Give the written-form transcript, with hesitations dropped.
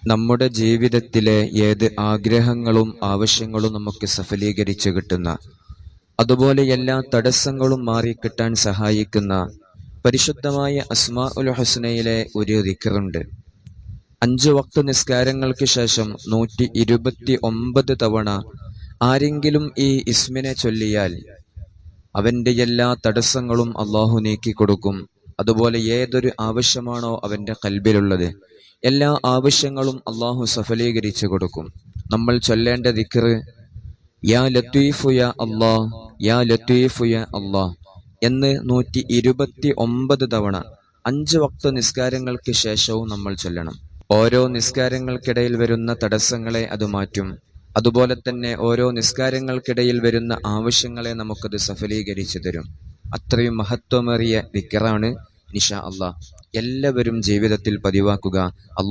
നമ്മുടെ ജീവിതത്തിലെ ഏത് ആഗ്രഹങ്ങളും ആവശ്യങ്ങളും നമുക്ക് സഫലീകരിച്ച് കിട്ടുന്ന, അതുപോലെ എല്ലാ തടസ്സങ്ങളും മാറിക്കിട്ടാൻ സഹായിക്കുന്ന പരിശുദ്ധമായ അസ്മാഉൽ ഹുസ്നയിലെ ഒരു ദിക്റുണ്ട്. 5 വക്ത് നിസ്കാരങ്ങൾക്ക് ശേഷം 129 തവണ ആരെങ്കിലും ഈ ഇസ്മിനെ ചൊല്ലിയാൽ അവന്റെ എല്ലാ തടസ്സങ്ങളും അള്ളാഹു നീക്കിക്കൊടുക്കും. അതുപോലെ ഏതൊരു ആവശ്യമാണോ അവന്റെ ഖൽബിലുള്ളത്, എല്ലാ ആവശ്യങ്ങളും അള്ളാഹു സഫലീകരിച്ചു കൊടുക്കും. നമ്മൾ ചൊല്ലേണ്ട ദിക്ർ യാ ലത്തീഫു യാ അല്ലാഹ്, യാ ലത്തീഫു യാ അല്ലാഹ് എന്ന് 129 തവണ 5 വക്ത് നിസ്കാരങ്ങൾക്ക് ശേഷവും നമ്മൾ ചൊല്ലണം. ഓരോ നിസ്കാരങ്ങൾക്കിടയിൽ വരുന്ന തടസ്സങ്ങളെ അത് മാറ്റും. അതുപോലെ തന്നെ ഓരോ നിസ്കാരങ്ങൾക്കിടയിൽ വരുന്ന ആവശ്യങ്ങളെ നമുക്കത് സഫലീകരിച്ചു തരും. അത്രയും മഹത്വമേറിയ ദിക്റാണ് ഇൻഷാ അല്ലാഹ്. എല്ലാവരും ജീവിതത്തിൽ പതിവാക്കുക.